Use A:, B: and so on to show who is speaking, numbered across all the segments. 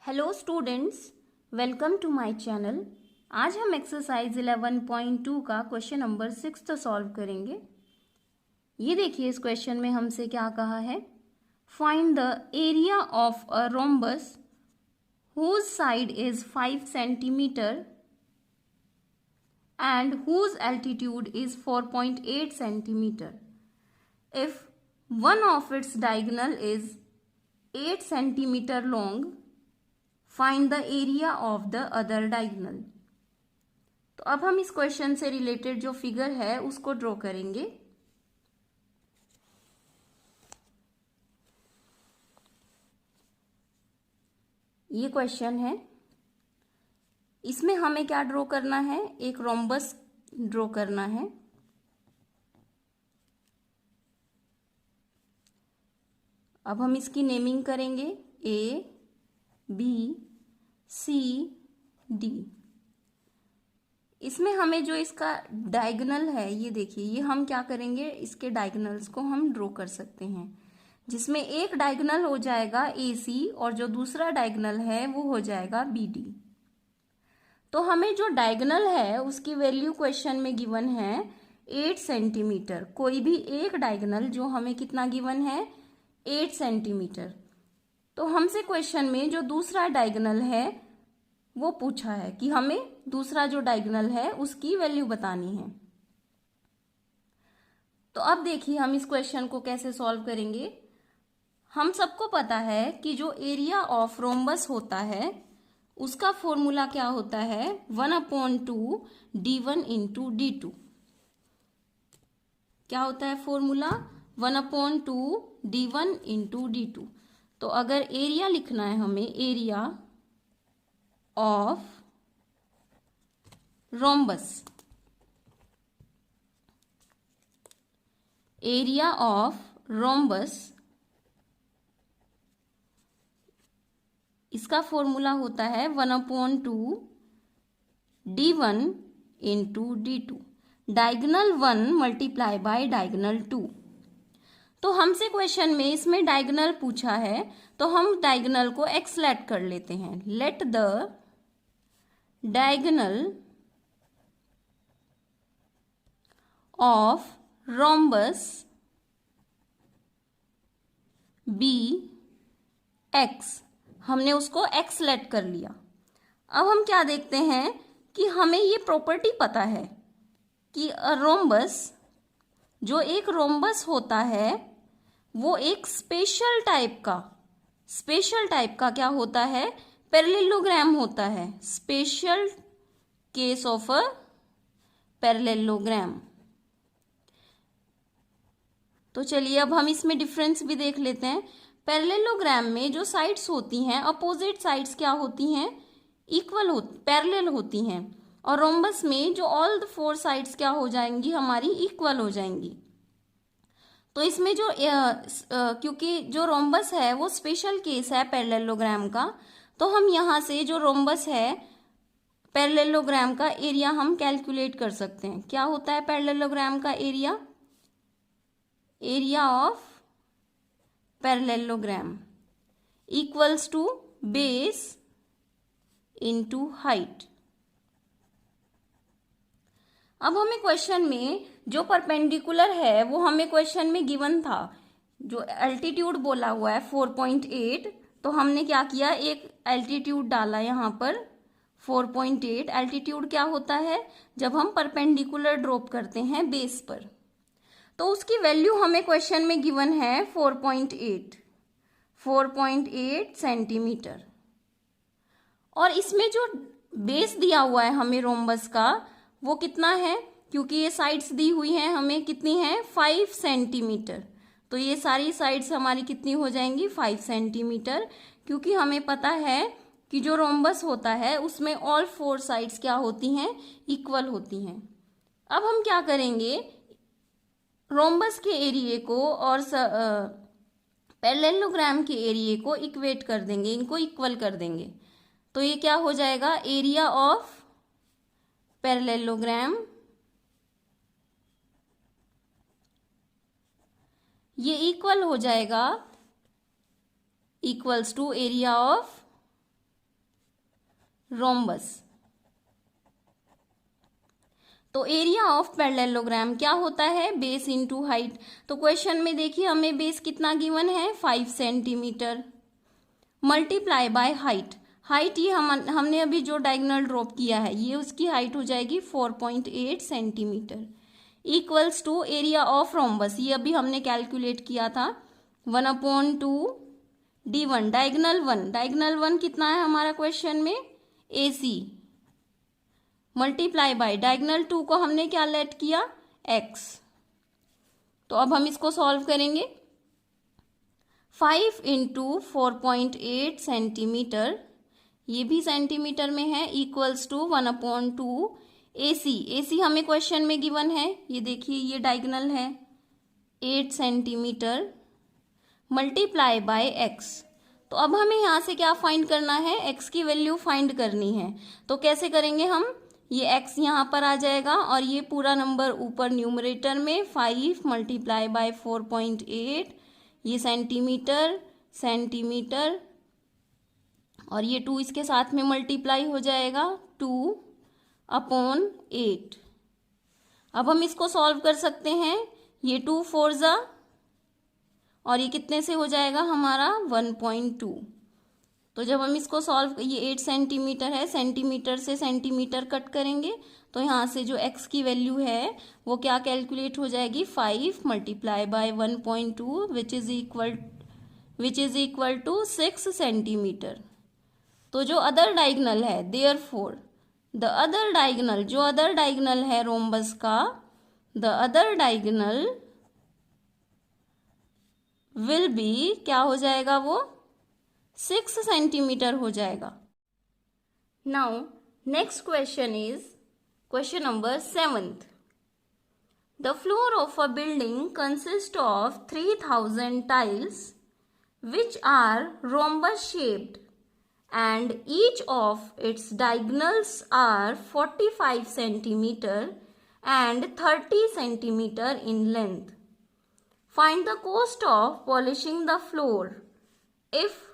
A: Hello students, welcome to my channel. आज हम exercise 11.2 का क्वेश्चन नंबर 6 सॉल्व करेंगे। ये देखिए, इस क्वेश्चन में हमसे क्या कहा है। Find the area of a rhombus whose side is 5 centimetre and whose altitude is 4.8 centimeter. If one of its diagonal is 8 centimeter long, find the area of the other diagonal. तो अब हम इस क्वेश्चन से related जो figure है उसको draw करेंगे। ये क्वेश्चन है, इसमें हमें क्या ड्रॉ करना है, एक रोम्बस ड्रॉ करना है। अब हम इसकी नेमिंग करेंगे ए बी सी डी। इसमें हमें जो इसका डायगोनल है, ये देखिए, ये हम क्या करेंगे, इसके डायगोनल्स को हम ड्रॉ कर सकते हैं, जिसमें एक डायगोनल हो जाएगा ए सी और जो दूसरा डायगोनल है वो हो जाएगा बी डी। तो हमें जो डायगोनल है उसकी वैल्यू क्वेश्चन में गिवन है 8 सेंटीमीटर। कोई भी एक डायगोनल जो हमें कितना गिवन है, 8 सेंटीमीटर। तो हमसे क्वेश्चन में जो दूसरा डायगोनल है वो पूछा है कि हमें दूसरा जो डायगोनल है उसकी वैल्यू बतानी है। तो अब देखिए हम इस क्वेश्चन को कैसे सॉल्व करेंगे। हम सबको पता है कि जो एरिया ऑफ रोम्बस होता है उसका फॉर्मूला क्या होता है, 1/2 d1 इंटू d2। क्या होता है फॉर्मूला, 1/2 d1 इंटू d2। तो अगर एरिया लिखना है हमें, area of rhombus, area of rhombus, इसका फॉर्मूला होता है 1/2 d1 into d2। Diagonal 1 multiply by diagonal 2। तो हमसे क्वेश्चन में इसमें डायगोनल पूछा है तो हम डायगोनल को एक्स लेट कर लेते हैं। Let the diagonal of rhombus be x. हमने उसको एक्स लेट कर लिया। अब हम क्या देखते हैं कि हमें ये प्रॉपर्टी पता है कि रोम्बस, जो एक रोम्बस होता है वो एक स्पेशल टाइप का क्या होता है, पैरेललोग्राम होता है। Special case of a parallelogram. तो चलिए अब हम इसमें डिफरेंस भी देख लेते हैं। पैरेललोग्राम में जो साइड्स होती हैं, अपोजिट साइड्स क्या होती हैं, पैरेलल होती हैं। और रोम्बस में जो ऑल द 4 साइड्स क्या हो जाएंगी, हमारी इक्वल हो जाएंगी। तो इसमें जो क्योंकि जो रोम्बस है वो स्पेशल केस है पैरेललोग्राम का, तो हम यहाँ से जो रोम्बस है पैरेललोग्राम का एरिया हम कैलकुलेट कर सकते हैं। क्या होता है पैरेललोग्राम का area, area of parallelogram equals to base into height. अब हमें क्वेश्चन में जो परपेंडिकुलर है वो हमें क्वेश्चन में गिवन था। जो एल्टीट्यूड बोला हुआ है 4.8, तो हमने क्या किया, एक एल्टीट्यूड डाला यहाँ पर 4.8। एल्टीट्यूड क्या होता है, जब हम परपेंडिकुलर ड्रॉप करते हैं बेस पर। तो उसकी वैल्यू हमें क्वेश्चन में गिवन है 4.8 सेंटीमीटर। और इसमें जो बेस दिया हुआ है हमें रोम्बस का वो कितना है, क्योंकि ये साइड्स दी हुई हैं हमें कितनी है, 5 सेंटीमीटर। तो ये सारी साइड्स हमारी कितनी हो जाएंगी, 5 सेंटीमीटर। क्योंकि हमें पता है कि जो रोम्बस होता है उसमें ऑल 4 साइड्स क्या होती हैं, इक्वल होती हैं। अब हम क्या करेंगे, रोम्बस के एरिया को और पैरेललोग्राम के एरिया को इक्वेट कर देंगे, इनको इक्वल कर देंगे। तो ये क्या हो जाएगा, एरिया ऑफ पैरेललोग्राम, ये इक्वल हो जाएगा, equals to area of rhombus. तो एरिया ऑफ पैरेललोग्राम क्या होता है, बेस इनटू हाइट। तो क्वेश्चन में देखिए हमें बेस कितना गिवन है, 5 centimetre, multiply by height. Height ये हमने अभी जो डायगोनल ड्रॉप किया है ये उसकी हाइट हो जाएगी 4.8 centimetre, equals to area of rhombus, ये अभी हमने कैलकुलेट किया था 1/2 D1 डायगोनल वन कितना है हमारा क्वेश्चन में, AC, मल्टीप्लाई बाय डायगोनल 2 को हमने क्या लेट किया, X। तो अब हम इसको सॉल्व करेंगे। 5 इंटू 4.8 सेंटीमीटर, ये भी सेंटीमीटर में है, इक्वल्स टू 1/2 AC हमें क्वेश्चन में गिवन है, ये देखिए ये डायगोनल है 8 सेंटीमीटर, मल्टीप्लाई बाय X। तो अब हमें यहाँ से क्या फाइंड करना है, X की वैल्यू फाइंड करनी है। तो कैसे करेंगे हम, ये X यहाँ पर आ जाएगा और ये पूरा नंबर ऊपर न्यूमरेटर में 5 मल्टीप्लाई बाय 4.8, ये सेंटीमीटर और ये 2 इसके साथ में मल्टीप्लाई हो जाएगा 2/8। अब हम इसको सॉल्व कर सकते हैं, ये 2 4 जा और ये कितने से हो जाएगा हमारा 1.2। तो जब हम इसको सॉल्व, ये 8 सेंटीमीटर है, सेंटीमीटर से सेंटीमीटर कट करेंगे तो यहाँ से जो x की वैल्यू है वो क्या कैलकुलेट हो जाएगी, 5 multiply by 1.2 which is equal to 6 centimetre. तो जो अदर डायगोनल है, देयरफॉर द अदर डायगोनल, जो अदर डायगोनल है रोम्बस का, the other diagonal will be, क्या हो जाएगा वो 6 सेंटीमीटर हो जाएगा। Now next question is question number 7th। The floor of a building consist of 3000 tiles which are rhombus shaped and each of its diagonals are 45 centimeter and 30 centimeter in length. Find the cost of polishing the floor if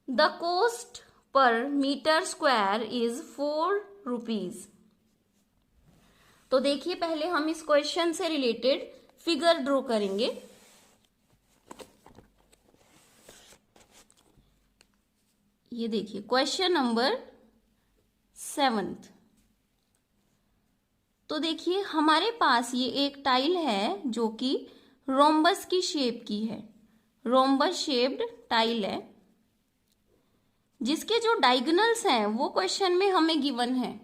A: the cost per meter square is 4 rupees. तो देखिए पहले हम इस question से related figure draw करेंगे। ये देखिए question number 7th। तो देखिए हमारे पास ये एक टाइल है जो कि रोम्बस की शेप की है, रोम्बस शेप्ड टाइल है, जिसके जो डायगोनल्स हैं वो क्वेश्चन में हमें गिवन है।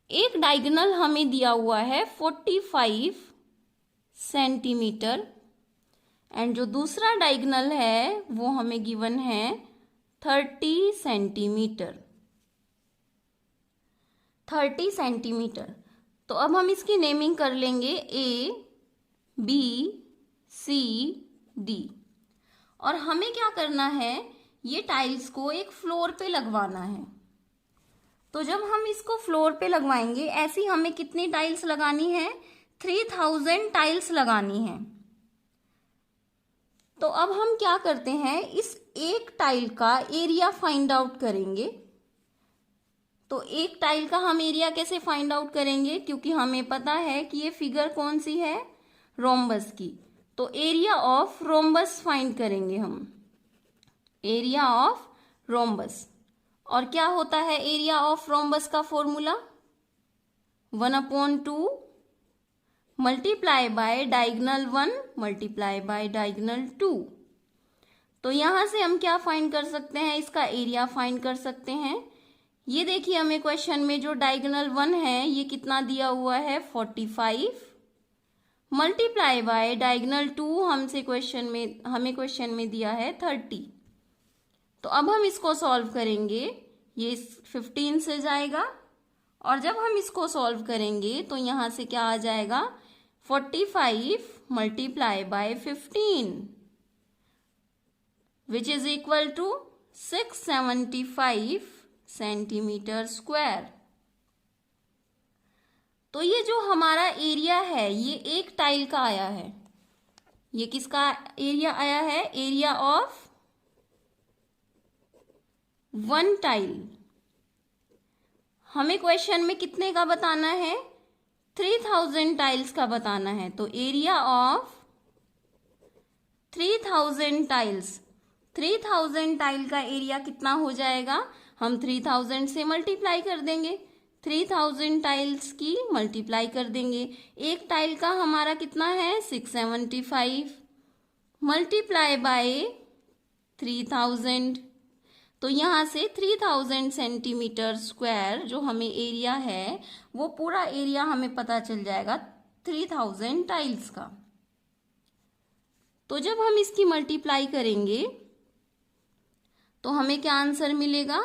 A: एक डायगोनल हमें दिया हुआ है 45 सेंटीमीटर एंड जो दूसरा डायगोनल है वो हमें गिवन है 30 सेंटीमीटर, 30 सेंटीमीटर। तो अब हम इसकी नेमिंग कर लेंगे A, B, C, D। और हमें क्या करना है, ये टाइल्स को एक फ्लोर पे लगवाना है। तो जब हम इसको फ्लोर पे लगवाएंगे, ऐसी हमें कितनी टाइल्स लगानी है, 3000 टाइल्स लगानी है। तो अब हम क्या करते हैं, इस एक टाइल का एरिया फाइंड आउट करेंगे। तो एक टाइल का हम एरिया कैसे फाइंड आउट करेंगे, क्योंकि हमें पता है कि ये फिगर कौन सी है, रोम्बस की। तो एरिया ऑफ रोम्बस फाइंड करेंगे हम, एरिया ऑफ रोम्बस। और क्या होता है एरिया ऑफ रोम्बस का formula, 1/2 multiply bye diagonal 1 multiply by diagonal 2। तो यहां से हम क्या फाइंड कर सकते हैं, इसका एरिया फाइंड कर सकते हैं। ये देखिए हमें क्वेश्चन में जो डायगोनल 1 है ये कितना दिया हुआ है, 45 मल्टीप्लाई बाय डायगोनल 2 हमें क्वेश्चन में दिया है 30। तो अब हम इसको सॉल्व करेंगे, ये 15 से जाएगा और जब हम इसको सॉल्व करेंगे तो यहां से क्या आ जाएगा, 45 multiply by 15 which is equal to 675 centimetre square. तो ये जो हमारा एरिया है ये एक टाइल का आया है। ये किसका एरिया आया है, एरिया ऑफ 1 टाइल। हमें क्वेश्चन में कितने का बताना है? 3000 टाइल्स का बताना है। तो एरिया ऑफ 3000 टाइल्स, 3000 टाइल का एरिया कितना हो जाएगा? हम 3000 से मल्टीप्लाई कर देंगे, 3000 टाइल्स की मल्टीप्लाई कर देंगे। एक टाइल का हमारा कितना है? 675 मल्टीप्लाई बाय 3000। तो यहाँ से 3000 सेंटीमीटर स्क्वायर जो हमें एरिया है, वो पूरा एरिया हमें पता चल जाएगा 3000 टाइल्स का। तो जब हम इसकी मल्टीप्लाई करेंगे तो हमें क्या आंसर मिलेगा?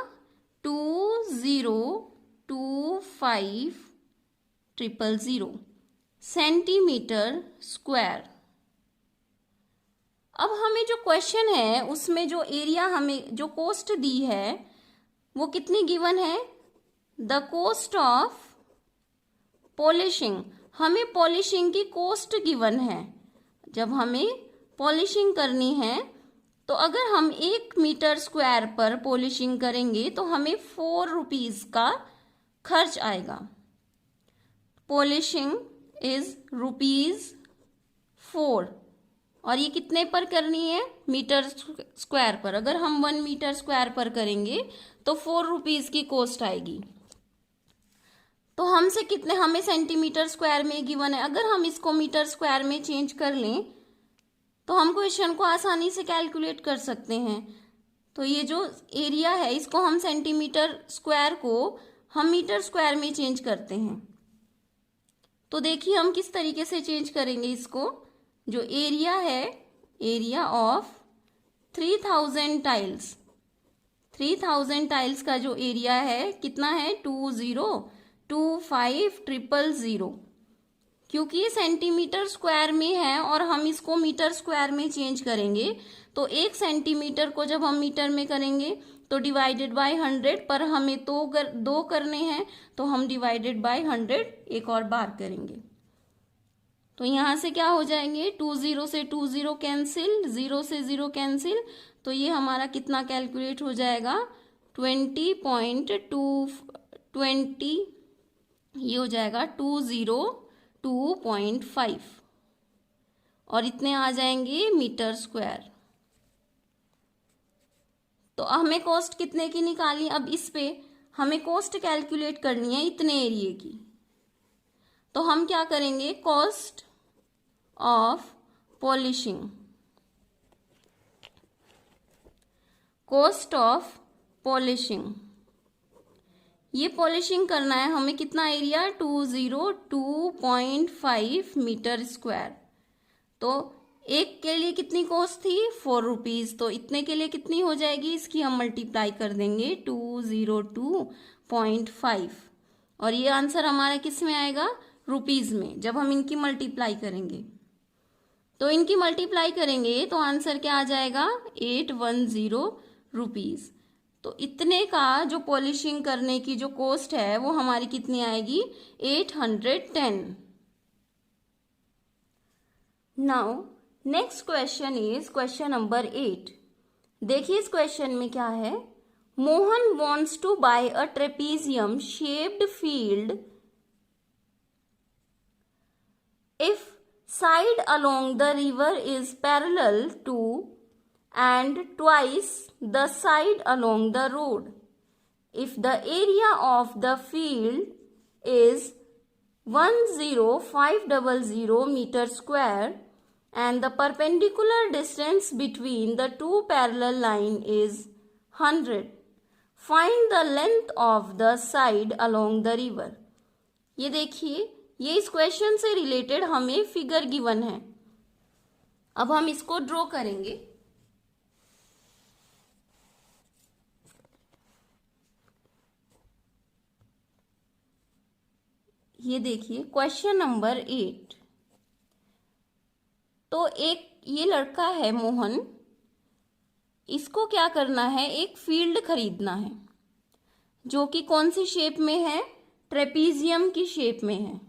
A: 2025,000 सेंटीमीटर स्क्वायर। अब हमें जो क्वेश्चन है उसमें जो एरिया हमें जो कॉस्ट दी है वो कितनी गिवन है? द कॉस्ट ऑफ पॉलिशिंग, हमें पॉलिशिंग की कॉस्ट गिवन है। जब हमें पॉलिशिंग करनी है तो अगर हम 1 मीटर स्क्वायर पर पॉलिशिंग करेंगे तो हमें 4 रुपीज का खर्च आएगा। पॉलिशिंग इज ₹4 और ये कितने पर करनी है? मीटर स्क्वायर पर। अगर हम 1 मीटर स्क्वायर पर करेंगे तो 4 रुपीज की कॉस्ट आएगी। तो हमसे कितने, हमें सेंटीमीटर स्क्वायर में गिवन है। अगर हम इसको मीटर स्क्वायर में चेंज कर लें तो हम क्वेश्चन को आसानी से कैलकुलेट कर सकते हैं। तो ये जो एरिया है इसको हम सेंटीमीटर स्क्वायर को हम मीटर स्क्वायर में चेंज करते हैं। तो देखिए हम किस तरीके से चेंज करेंगे इसको। जो एरिया है, एरिया ऑफ 3000 टाइल्स, 3000 टाइल्स का जो एरिया है कितना है? 2025,000। क्योंकि ये सेंटीमीटर स्क्वायर में है और हम इसको मीटर स्क्वायर में चेंज करेंगे तो 1 सेंटीमीटर को जब हम मीटर में करेंगे तो डिवाइडेड बाय 100, पर हमें तो दो करने हैं तो हम डिवाइडेड बाय 100 एक और बार करेंगे। तो यहाँ से क्या हो जाएंगे? 20 से 20 कैंसिल, 0 से 0 कैंसिल। तो ये हमारा कितना कैलकुलेट हो जाएगा? 20.20, ये हो जाएगा 202.5 और इतने आ जाएंगे मीटर स्क्वायर। तो हमें कॉस्ट कितने की निकाली? अब इस पे हमें कॉस्ट कैलकुलेट करनी है इतने एरिया की। तो हम क्या करेंगे? Cost of polishing, cost of polishing, ये पॉलिशिंग करना है हमें। कितना एरिया? 202.5 metre square. तो एक के लिए कितनी कॉस्ट थी? 4 रुपीज। तो इतने के लिए कितनी हो जाएगी? इसकी हम मल्टीप्लाई कर देंगे 202.5 और ये आंसर हमारा किस में आएगा? रुपीज में। जब हम इनकी मल्टीप्लाई करेंगे तो इनकी मल्टीप्लाई करेंगे तो आंसर क्या आ जाएगा? 810 रुपीज। तो इतने का जो पॉलिशिंग करने की जो कॉस्ट है वो हमारी कितनी आएगी? 810। Now next question is question number 8। देखिए इस क्वेश्चन में क्या है? Mohan wants to buy a trapezium shaped field if side along the river is parallel to and twice the side along the road. If the area of the field is 10500 meter square and the perpendicular distance between the two parallel line is 100, find the length of the side along the river. ये देखिए ये इस question से related हमें figure given है। अब हम इसको ड्रॉ करेंगे। ये देखिए क्वेश्चन नंबर 8। तो एक ये लड़का है मोहन, इसको क्या करना है? एक फील्ड खरीदना है जो कि कौन सी शेप में है? ट्रेपीजियम की शेप में है,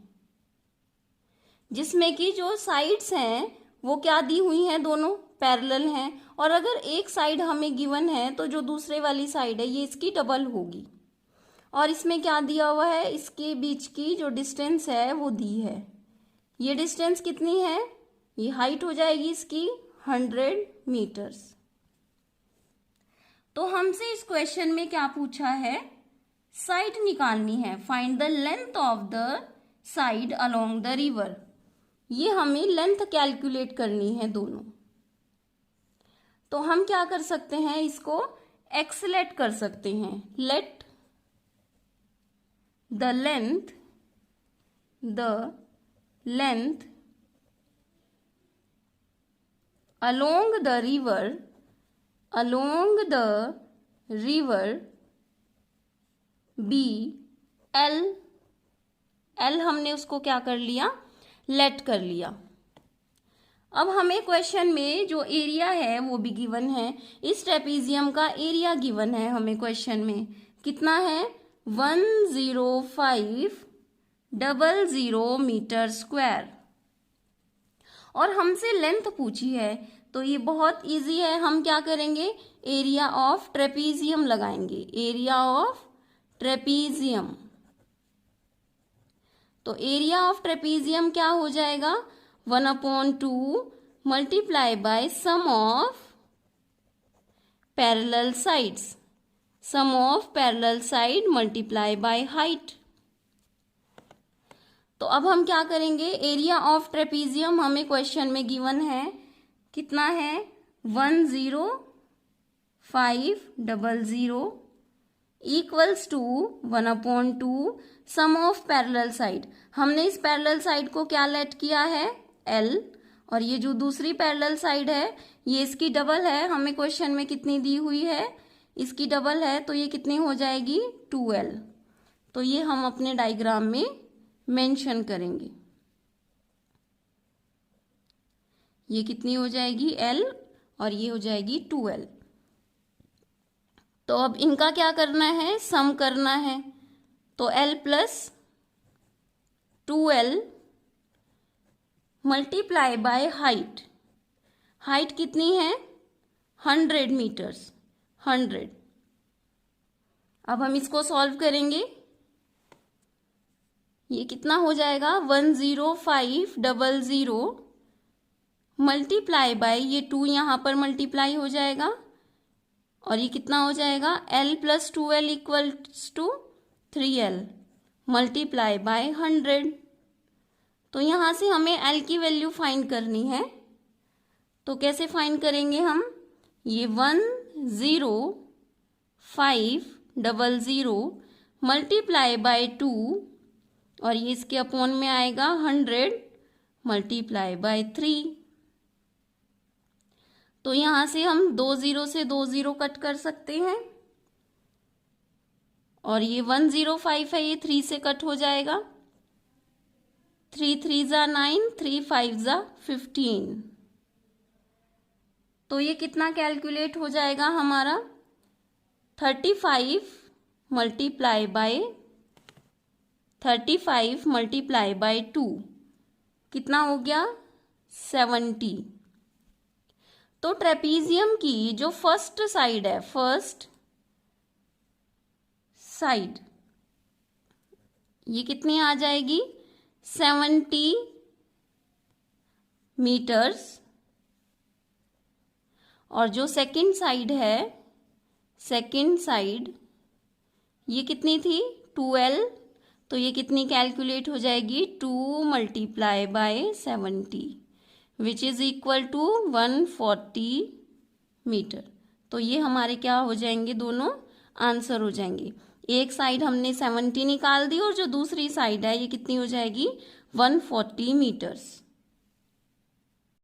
A: जिसमें कि जो साइड्स हैं वो क्या दी हुई हैं? दोनों पैरेलल हैं, और अगर एक साइड हमें गिवन है तो जो दूसरे वाली साइड है ये इसकी डबल होगी। और इसमें क्या दिया हुआ है, इसके बीच की जो डिस्टेंस है वो दी है। ये डिस्टेंस कितनी है, ये हाइट हो जाएगी इसकी 100 मीटर्स। तो हमसे इस क्वेश्चन में क्या पूछा है, साइड निकालनी है, find the length of the side along the river. ये हमें लेंथ कैलकुलेट करनी है दोनों। तो हम क्या कर सकते हैं, इसको एक्सलेट कर सकते हैं। Let the length along the river be L हमने उसको क्या कर लिया, लेट कर लिया। अब हमें क्वेश्चन में जो एरिया है वो भी गिवन है। इस ट्रेपीजियम का एरिया गिवन है हमें क्वेश्चन में, कितना है 10500 मीटर स्क्वायर, और हमसे लेंथ पूछी है। तो ये बहुत इजी है, हम क्या करेंगे, एरिया ऑफ ट्रेपीजियम लगाएंगे, एरिया ऑफ ट्रेपीजियम। तो एरिया ऑफ ट्रेपीजियम क्या हो जाएगा, 1/2 multiply by sum of parallel sides, sum of parallel side multiply by height. तो अब हम क्या करेंगे, एरिया ऑफ ट्रेपीजियम हमें क्वेश्चन में गिवन है, कितना है 10500 equals to 1/2 sum of parallel side. हमने इस पैरेलल साइड को क्या लेट किया है, L, और ये जो दूसरी पैरेलल साइड है ये इसकी डबल है, हमें क्वेश्चन में कितनी दी हुई है, इसकी डबल है, तो ये कितनी हो जाएगी 2L। तो ये हम अपने डायग्राम में मेंशन करेंगे, ये कितनी हो जाएगी L और ये हो जाएगी 2L। तो अब इनका क्या करना है, सम करना है। तो L plus 2L multiply by height, height कितनी है 100 मीटर्स, 100। अब हम इसको सॉल्व करेंगे, ये कितना हो जाएगा 10500 मल्टीप्लाई बाय ये 2 यहाँ पर मल्टीप्लाई हो जाएगा, और ये कितना हो जाएगा L plus 2L equals to 3L multiply by 100। तो यहाँ से हमें L की वैल्यू फाइंड करनी है। तो कैसे फाइंड करेंगे हम, ये 10500 मल्टीप्लाई बाय 2, और ये इसके अपॉन में आएगा 100 मल्टीप्लाई बाय 3। तो यहाँ से हम 2 0 से 2 0 कट कर सकते हैं, और ये 105 है, ये 3 से कट हो जाएगा, 3 3 ज़ा 9, 3 5 ज़ा 15। तो ये कितना कैलकुलेट हो जाएगा हमारा 35 मल्टीप्लाई बाय 2 कितना हो गया 70। तो ट्रेपीजियम की जो फर्स्ट साइड है, फर्स्ट साइड, ये कितनी आ जाएगी 70 मीटर्स, और जो सेकंड साइड है, सेकंड साइड ये कितनी थी 2L, तो ये कितनी कैलकुलेट हो जाएगी 2 multiply by 70 which is equal to 140 metre. तो ये हमारे क्या हो जाएंगे, दोनों आंसर हो जाएंगे। एक साइड हमने 70 निकाल दी, और जो दूसरी साइड है ये कितनी हो जाएगी 140 मीटर्स।